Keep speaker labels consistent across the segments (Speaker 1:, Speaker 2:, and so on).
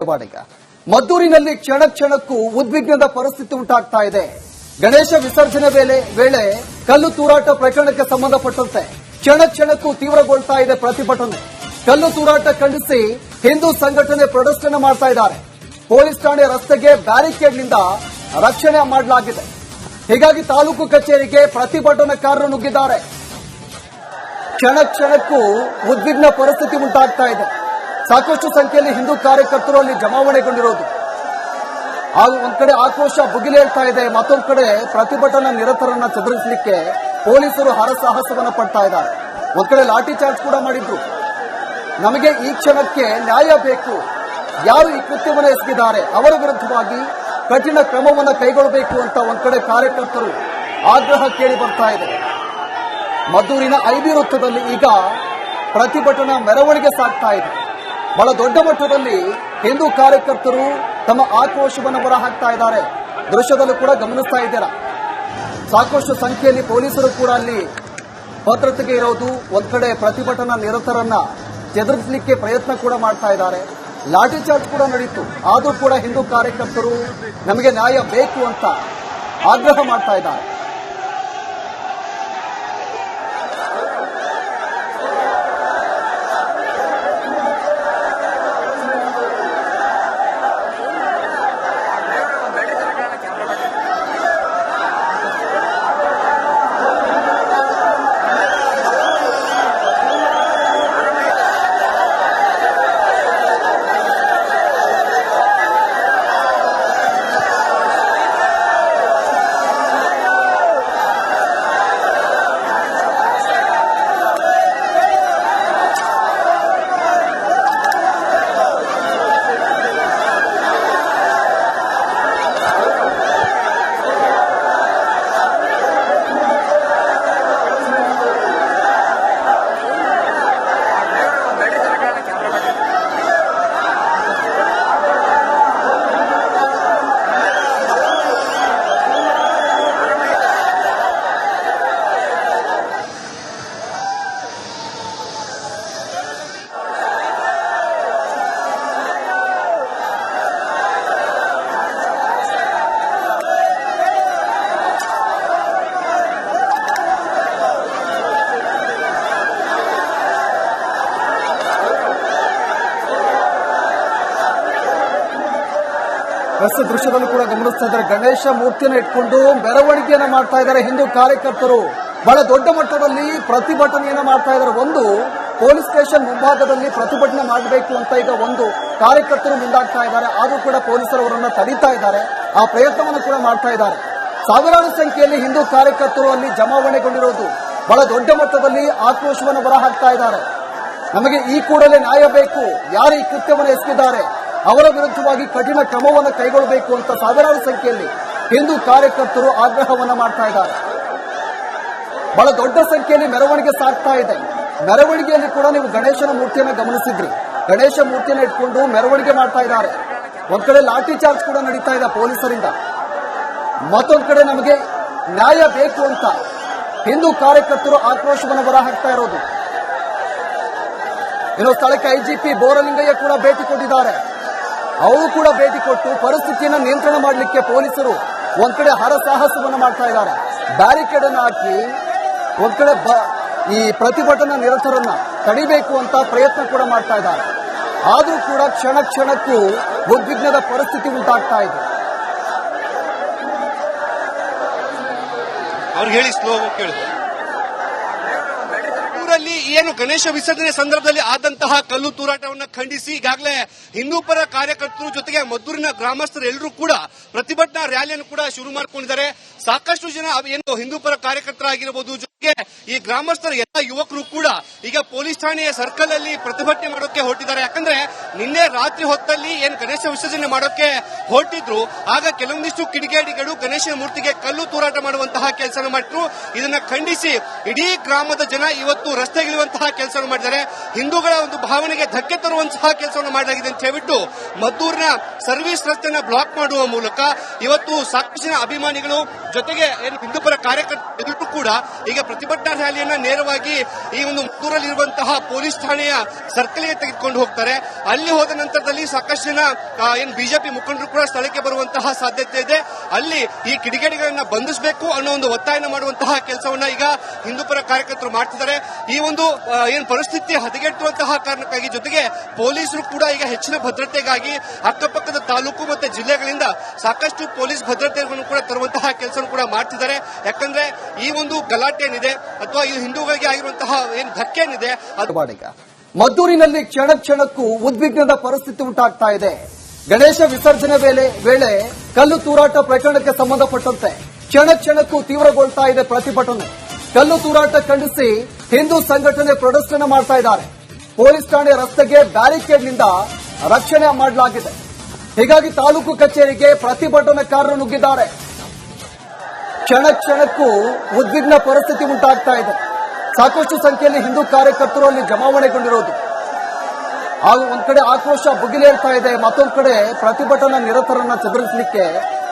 Speaker 1: ನೋಡಬಾಡೀಗ ಮದ್ದೂರಿನಲ್ಲಿ ಕ್ಷಣ ಕ್ಷಣಕ್ಕೂ ಉದ್ವಿಗ್ನದ ಪರಿಸ್ಥಿತಿ ಉಂಟಾಗ್ತಾ ಇದೆ. ಗಣೇಶ ವಿಸರ್ಜನೆ ವೇಳೆ ಕಲ್ಲು ತೂರಾಟ ಪ್ರಕರಣಕ್ಕೆ ಸಂಬಂಧಪಟ್ಟಂತೆ ಕ್ಷಣ ಕ್ಷಣಕ್ಕೂ ತೀವ್ರಗೊಳ್ತಾ ಇದೆ ಪ್ರತಿಭಟನೆ. ಕಲ್ಲು ತೂರಾಟ ಖಂಡಿಸಿ ಹಿಂದೂ ಸಂಘಟನೆ ಪ್ರದರ್ಶನ ಮಾಡ್ತಾ ಇದ್ದಾರೆ. ಪೊಲೀಸ್ ಠಾಣೆ ರಸ್ತೆಗೆ ಬ್ಯಾರಿಕೇಡ್ನಿಂದ ರಕ್ಷಣೆ ಮಾಡಲಾಗಿದೆ. ಹೀಗಾಗಿ ತಾಲೂಕು ಕಚೇರಿಗೆ ಪ್ರತಿಭಟನಾಕಾರರು ನುಗ್ಗಿದ್ದಾರೆ. ಕ್ಷಣ ಕ್ಷಣಕ್ಕೂ ಉದ್ವಿಗ್ನ ಪರಿಸ್ಥಿತಿ ಉಂಟಾಗ್ತಾ ಇದೆ. ಸಾಕಷ್ಟು ಸಂಖ್ಯೆಯಲ್ಲಿ ಹಿಂದೂ ಕಾರ್ಯಕರ್ತರು ಅಲ್ಲಿ ಜಮಾವಣೆಗೊಂಡಿರೋದು. ಒಂದ್ ಕಡೆ ಆಕ್ರೋಶ ಭುಗಿಲೇಳ್ತಾ ಇದೆ, ಮತ್ತೊಂದು ಕಡೆ ಪ್ರತಿಭಟನಾ ನಿರತರನ್ನ ಚದುರಿಸಲಿಕ್ಕೆ ಪೊಲೀಸರು ಹರಸಾಹಸವನ್ನ ಪಡ್ತಾ ಇದ್ದಾರೆ. ಒಂದ್ ಕಡೆ ಲಾಠಿ ಚಾರ್ಜ್ ಕೂಡ ಮಾಡಿದ್ರು. ನಮಗೆ ಈ ಕ್ಷಣಕ್ಕೆ ನ್ಯಾಯ ಬೇಕು, ಯಾರು ಈ ಕೃತ್ಯವನ್ನು ಎಸಗಿದ್ದಾರೆ ಅವರ ವಿರುದ್ಧವಾಗಿ ಕಠಿಣ ಕ್ರಮವನ್ನು ಕೈಗೊಳ್ಳಬೇಕು ಅಂತ ಒಂದ್ ಕಡೆ ಕಾರ್ಯಕರ್ತರು ಆಗ್ರಹ ಕೇಳಿ ಬರ್ತಾ ಇದೆ. ಮದ್ದೂರಿನ ಐಬಿ ವೃತ್ತದಲ್ಲಿ ಈಗ ಪ್ರತಿಭಟನಾ ಮೆರವಣಿಗೆ ಸಾಗ್ತಾ ಇದೆ. ಬಹಳ ದೊಡ್ಡ ಮಟ್ಟದಲ್ಲಿ ಹಿಂದೂ ಕಾರ್ಯಕರ್ತರು ತಮ್ಮ ಆಕ್ರೋಶವನ್ನು ಹೊರಹಾಕ್ತಾ ಇದ್ದಾರೆ. ದೃಶ್ಯದಲ್ಲೂ ಕೂಡ ಗಮನಿಸ್ತಾ ಇದ್ದೀರಾ. ಸಾಕಷ್ಟು ಸಂಖ್ಯೆಯಲ್ಲಿ ಪೊಲೀಸರು ಕೂಡ ಅಲ್ಲಿ ಭದ್ರತೆಗೆ ಇರೋದು. ಒಂದ್ ಕಡೆ ಪ್ರತಿಭಟನಾ ನಿರತರನ್ನ ಎದುರಿಸಲಿಕ್ಕೆ ಪ್ರಯತ್ನ ಕೂಡ ಮಾಡ್ತಾ ಇದ್ದಾರೆ. ಲಾಠಿ ಚಾರ್ಜ್ ಕೂಡ ನಡೀತು. ಆದರೂ ಕೂಡ ಹಿಂದೂ ಕಾರ್ಯಕರ್ತರು ನಮಗೆ ನ್ಯಾಯ ಬೇಕು ಅಂತ ಆಗ್ರಹ ಮಾಡ್ತಾ ಇದ್ದಾರೆ. ರಸ್ತೆ ದೃಶ್ಯದಲ್ಲೂ ಕೂಡ ಗಮನಿಸ್ತಾ ಇದ್ದಾರೆ. ಗಣೇಶ ಮೂರ್ತಿಯನ್ನು ಇಟ್ಕೊಂಡು ಮೆರವಣಿಗೆಯನ್ನ ಮಾಡ್ತಾ ಇದ್ದಾರೆ ಹಿಂದೂ ಕಾರ್ಯಕರ್ತರು. ಬಹಳ ದೊಡ್ಡ ಮಟ್ಟದಲ್ಲಿ ಪ್ರತಿಭಟನೆಯನ್ನ ಮಾಡ್ತಾ ಇದ್ದಾರೆ. ಒಂದು ಪೊಲೀಸ್ ಸ್ಟೇಷನ್ ಮುಂಭಾಗದಲ್ಲಿ ಪ್ರತಿಭಟನೆ ಮಾಡಬೇಕು ಅಂತ ಈಗ ಒಂದು ಕಾರ್ಯಕರ್ತರು ಮುಂದಾಗ್ತಾ ಇದ್ದಾರೆ. ಆದರೂ ಕೂಡ ಪೊಲೀಸರು ಅವರನ್ನ ತಡೀತಾ ಇದ್ದಾರೆ. ಆ ಪ್ರಯತ್ನವನ್ನು ಕೂಡ ಮಾಡ್ತಾ ಇದ್ದಾರೆ. ಸಾವಿರಾರು ಸಂಖ್ಯೆಯಲ್ಲಿ ಹಿಂದೂ ಕಾರ್ಯಕರ್ತರು ಅಲ್ಲಿ ಜಮಾವಣೆಗೊಂಡಿರೋದು. ಬಹಳ ದೊಡ್ಡ ಮಟ್ಟದಲ್ಲಿ ಆಕ್ರೋಶವನ್ನು ಹೊರಹಾಕ್ತಾ ಇದ್ದಾರೆ. ನಮಗೆ ಈ ಕೂಡಲೇ ನ್ಯಾಯ ಬೇಕು, ಯಾರು ಈ ಕೃತ್ಯವನ್ನು ಎಸಗಿದ್ದಾರೆ ಅವರ ವಿರುದ್ಧವಾಗಿ ಕಠಿಣ ಕ್ರಮವನ್ನು ಕೈಗೊಳ್ಳಬೇಕು ಅಂತ ಸಾವಿರಾರು ಸಂಖ್ಯೆಯಲ್ಲಿ ಹಿಂದೂ ಕಾರ್ಯಕರ್ತರು ಆಗ್ರಹವನ್ನ ಮಾಡ್ತಾ ಇದ್ದಾರೆ. ಬಹಳ ದೊಡ್ಡ ಸಂಖ್ಯೆಯಲ್ಲಿ ಮೆರವಣಿಗೆ ಸಾಗ್ತಾ ಇದೆ. ಮೆರವಣಿಗೆಯಲ್ಲಿ ಕೂಡ ನೀವು ಗಣೇಶನ ಮೂರ್ತಿಯನ್ನು ಗಮನಿಸಿದ್ರಿ. ಗಣೇಶ ಮೂರ್ತಿಯನ್ನು ಇಟ್ಕೊಂಡು ಮೆರವಣಿಗೆ ಮಾಡ್ತಾ ಇದ್ದಾರೆ. ಒಂದ್ ಕಡೆ ಲಾಠಿ ಚಾರ್ಜ್ ಕೂಡ ನಡೀತಾ ಇದೆ ಪೊಲೀಸರಿಂದ. ಮತ್ತೊಂದ್ ಕಡೆ ನಮಗೆ ನ್ಯಾಯ ಬೇಕು ಅಂತ ಹಿಂದೂ ಕಾರ್ಯಕರ್ತರು ಆಕ್ರೋಶವನ್ನು ಹೊರಹಾಕ್ತಾ ಇರೋದು. ಇನ್ನು ಸ್ಥಳಕ್ಕೆ ಐಜಿಪಿ ಬೋರಲಿಂಗಯ್ಯ ಕೂಡ ಭೇಟಿ ಕೊಟ್ಟಿದ್ದಾರೆ. ಅವರು ಕೂಡ ಭೇಟಿ ಕೊಟ್ಟು ಪರಿಸ್ಥಿತಿಯನ್ನು ನಿಯಂತ್ರಣ ಮಾಡಲಿಕ್ಕೆ ಪೊಲೀಸರು ಒಂದ್ ಕಡೆ ಹರಸಾಹಸವನ್ನು ಮಾಡ್ತಾ ಇದ್ದಾರೆ. ಬ್ಯಾರಿಕೇಡ್ ಅನ್ನು ಹಾಕಿ ಒಂದ್ ಕಡೆ ಈ ಪ್ರತಿಭಟನಾ ನಿರತರನ್ನ ತಡಿಬೇಕು ಅಂತ ಪ್ರಯತ್ನ ಕೂಡ ಮಾಡ್ತಾ ಇದ್ದಾರೆ. ಆದರೂ ಕೂಡ ಕ್ಷಣ ಕ್ಷಣಕ್ಕೂ ಉದ್ವಿಗ್ನದ ಪರಿಸ್ಥಿತಿ ಉಂಟಾಗ್ತಾ ಇದೆ.
Speaker 2: ಅವ್ರಿಗೆ ಹೇಳಿ ಸ್ಲೋ ಕೇಳಿ. ಊರಲ್ಲಿ ಏನು ಗಣೇಶ ವಿಸರ್ಜನೆ ಸಂದರ್ಭದಲ್ಲಿ ಆದಂತಹ ಕಲ್ಲು ತೂರಾಟವನ್ನು ಖಂಡಿಸಿ ಈಗಾಗಲೇ ಹಿಂದೂಪರ ಕಾರ್ಯಕರ್ತರು ಜೊತೆಗೆ ಮದ್ದೂರಿನ ಗ್ರಾಮಸ್ಥರು ಎಲ್ಲರೂ ಕೂಡ ಪ್ರತಿಭಟನಾ ರ್ಯಾಲಿಯನ್ನು ಕೂಡ ಶುರು ಮಾಡಿಕೊಂಡಿದ್ದಾರೆ. ಸಾಕಷ್ಟು ಜನ ಏನು ಹಿಂದೂಪರ ಕಾರ್ಯಕರ್ತರಾಗಿರಬಹುದು, ಜೊತೆಗೆ ಈ ಗ್ರಾಮಸ್ಥರ ಎಲ್ಲ ಯುವಕರು ಕೂಡ ಈಗ ಪೊಲೀಸ್ ಠಾಣೆಯ ಸರ್ಕಲ್ ಅಲ್ಲಿ ಪ್ರತಿಭಟನೆ ಮಾಡೋಕೆ ಹೊರಟಿದ್ದಾರೆ. ಯಾಕಂದ್ರೆ ನಿನ್ನೆ ರಾತ್ರಿ ಹೊತ್ತಲ್ಲಿ ಏನು ಗಣೇಶ ವಿಸರ್ಜನೆ ಮಾಡೋಕೆ ಹೊರಟಿದ್ರು, ಆಗ ಕೆಲವೊಂದಿಷ್ಟು ಕಿಡಿಗೇಡಿಗಳು ಗಣೇಶನ ಮೂರ್ತಿಗೆ ಕಲ್ಲು ತೂರಾಟ ಮಾಡುವಂತಹ ಕೆಲಸ ಮಾಡಿದ್ರು. ಇದನ್ನ ಖಂಡಿಸಿ ಇಡೀ ಗ್ರಾಮದ ಜನ ಇವತ್ತು ರಸ್ತೆಗಿಳಿಯುವಂತಹ ಕೆಲಸವನ್ನು ಮಾಡಿದ್ದಾರೆ. ಹಿಂದೂಗಳ ಒಂದು ಭಾವನೆಗೆ ಧಕ್ಕೆ ತರುವಂತಹ ಕೆಲಸವನ್ನು ಮಾಡಲಾಗಿದೆ ಅಂತ ಹೇಳ್ಬಿಟ್ಟು ಮದ್ದೂರಿನ ಸರ್ವಿಸ್ ರಸ್ತೆಯನ್ನು ಬ್ಲಾಕ್ ಮಾಡುವ ಮೂಲಕ ಇವತ್ತು ಸಾಕಷ್ಟು ಜನ ಅಭಿಮಾನಿಗಳು ಜೊತೆಗೆ ಏನು ಹಿಂದೂಪರ ಕಾರ್ಯಕರ್ತರು ಕೂಡ ಈಗ ಪ್ರತಿಭಟನಾ ರ್ಯಾಲಿಯನ್ನ ನೇರವಾಗಿ ಈ ಒಂದು ಮದ್ದೂರಲ್ಲಿರುವಂತಹ ಪೊಲೀಸ್ ಠಾಣೆಯ ಸರ್ಕಲ್ಗೆ ತೆಗೆದುಕೊಂಡು ಹೋಗ್ತಾರೆ. ಅಲ್ಲಿ ಹೋದ ನಂತರದಲ್ಲಿ ಸಾಕಷ್ಟು ಜನ ಏನು ಬಿಜೆಪಿ ಮುಖಂಡರು ಕೂಡ ಸ್ಥಳಕ್ಕೆ ಬರುವಂತಹ ಸಾಧ್ಯತೆ ಇದೆ. ಅಲ್ಲಿ ಈ ಕಿಡಿಗೇಡಿಗಳನ್ನ ಬಂಧಿಸಬೇಕು ಅನ್ನೋ ಒಂದು ಒತ್ತಾಯನ ಮಾಡುವಂತಹ ಕೆಲಸವನ್ನ ಈಗ ಹಿಂದೂಪರ ಕಾರ್ಯಕರ್ತರು ಮಾಡ್ತಿದ್ದಾರೆ. ಈ ಒಂದು ಏನು ಪರಿಸ್ಥಿತಿ ಹದಗೆಟ್ಟುವಂತಹ ಕಾರಣಕ್ಕಾಗಿ ಜೊತೆಗೆ ಪೊಲೀಸರು ಕೂಡ ಈಗ ಹೆಚ್ಚಿನ ಭದ್ರತೆಗಾಗಿ ಅಕ್ಕಪಕ್ಕದ ತಾಲೂಕು ಮತ್ತು ಜಿಲ್ಲೆಗಳಿಂದ ಸಾಕಷ್ಟು ಪೊಲೀಸ್ ಭದ್ರತೆಯನ್ನು ಕೂಡ ತರುವಂತಹ ಕೆಲಸ ಕೂಡ ಮಾಡ್ತಿದ್ದಾರೆ. ಯಾಕಂದ್ರೆ ಈ ಒಂದು ಗಲಾಟೆ ಏನಿದೆ ಅಥವಾ ಈ ಹಿಂದೂಗಳಿಗೆ ಆಗಿರುವಂತಹ ಏನು ಧಕ್ಕೆ ಏನಿದೆ
Speaker 1: ಮದ್ದೂರಿನಲ್ಲಿ ಕ್ಷಣ ಕ್ಷಣಕ್ಕೂ ಉದ್ವಿಗ್ನದ ಪರಿಸ್ಥಿತಿ ಉಂಟಾಗ್ತಾ ಇದೆ. ಗಣೇಶ ವಿಸರ್ಜನೆ ವೇಳೆ ಕಲ್ಲು ತೂರಾಟ ಪ್ರಕರಣಕ್ಕೆ ಸಂಬಂಧಪಟ್ಟಂತೆ ಕ್ಷಣ ಕ್ಷಣಕ್ಕೂ ತೀವ್ರಗೊಳ್ತಾ ಇದೆ ಪ್ರತಿಭಟನೆ. ಕಲ್ಲು ತೂರಾಟ ಖಂಡಿಸಿ ಹಿಂದೂ ಸಂಘಟನೆ ಪ್ರದರ್ಶನ ಮಾಡ್ತಾ ಇದ್ದಾರೆ. ಪೊಲೀಸ್ ಠಾಣೆ ರಸ್ತೆಗೆ ಬ್ಯಾರಿಕೇಡ್ನಿಂದ ರಕ್ಷಣೆ ಮಾಡಲಾಗಿದೆ. ಹೀಗಾಗಿ ತಾಲೂಕು ಕಚೇರಿಗೆ ಪ್ರತಿಭಟನಾಕಾರರು ನುಗ್ಗಿದ್ದಾರೆ. ಕ್ಷಣ ಕ್ಷಣಕ್ಕೂ ಉದ್ವಿಗ್ನ ಪರಿಸ್ಥಿತಿ ಉಂಟಾಗ್ತಾ ಇದೆ. ಸಾಕಷ್ಟು ಸಂಖ್ಯೆಯಲ್ಲಿ ಹಿಂದೂ ಕಾರ್ಯಕರ್ತರು ಅಲ್ಲಿ ಜಮಾವಣೆಗೊಂಡಿರೋದು. ಹಾಗೂ ಒಂದ್ ಕಡೆ ಆಕ್ರೋಶ ಭುಗಿಲೇಳ್ತಾ ಇದೆ, ಮತ್ತೊಂದು ಕಡೆ ಪ್ರತಿಭಟನಾ ನಿರತರನ್ನ ಚದುರಿಸಲಿಕ್ಕೆ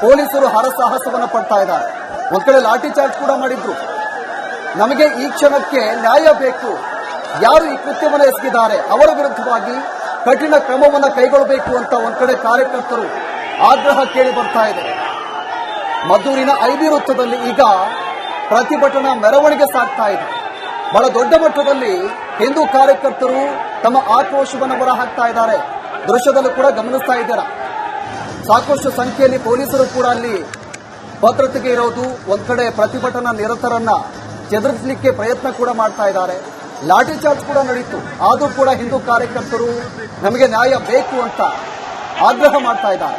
Speaker 1: ಪೊಲೀಸರು ಹರಸಾಹಸವನ್ನ ಪಡ್ತಾ ಇದ್ದಾರೆ. ಒಂದ್ ಕಡೆ ಲಾಠಿ ಚಾರ್ಜ್ ಕೂಡ ಮಾಡಿದ್ರು. ನಮಗೆ ಈ ಕ್ಷಣಕ್ಕೆ ನ್ಯಾಯ ಬೇಕು, ಯಾರು ಈ ಕೃತ್ಯವನ್ನು ಎಸಗಿದ್ದಾರೆ ಅವರ ವಿರುದ್ಧವಾಗಿ ಕಠಿಣ ಕ್ರಮವನ್ನು ಕೈಗೊಳ್ಳಬೇಕು ಅಂತ ಒಂದ್ ಕಡೆ ಕಾರ್ಯಕರ್ತರು ಆಗ್ರಹ ಕೇಳಿ ಬರ್ತಾ ಇದೆ. ಮದ್ದೂರಿನ ಐಬಿ ವೃತ್ತದಲ್ಲಿ ಈಗ ಪ್ರತಿಭಟನಾ ಮೆರವಣಿಗೆ ಸಾಗ್ತಾ ಇದೆ. ಬಹಳ ದೊಡ್ಡ ಮಟ್ಟದಲ್ಲಿ ಹಿಂದೂ ಕಾರ್ಯಕರ್ತರು ತಮ್ಮ ಆಕ್ರೋಶವನ್ನು ಹೊರಹಾಕ್ತಾ ಇದ್ದಾರೆ. ದೃಶ್ಯದಲ್ಲೂ ಕೂಡ ಗಮನಿಸ್ತಾ ಇದ್ದೀರಾ. ಸಾಕಷ್ಟು ಸಂಖ್ಯೆಯಲ್ಲಿ ಪೊಲೀಸರು ಕೂಡ ಅಲ್ಲಿ ಭದ್ರತೆಗೆ ಇರೋದು. ಒಂದ್ ಕಡೆ ಪ್ರತಿಭಟನಾ ನಿರತರನ್ನ ಚದುರಿಸಲಿಕ್ಕೆ ಪ್ರಯತ್ನ ಕೂಡ ಮಾಡ್ತಾ ಇದ್ದಾರೆ. ಲಾಠಿ ಚಾರ್ಜ್ ಕೂಡ ನಡೀತು. ಆದರೂ ಕೂಡ ಹಿಂದೂ ಕಾರ್ಯಕರ್ತರು ನಮಗೆ ನ್ಯಾಯ ಬೇಕು ಅಂತ ಆಗ್ರಹ ಮಾಡ್ತಾ ಇದ್ದಾರೆ.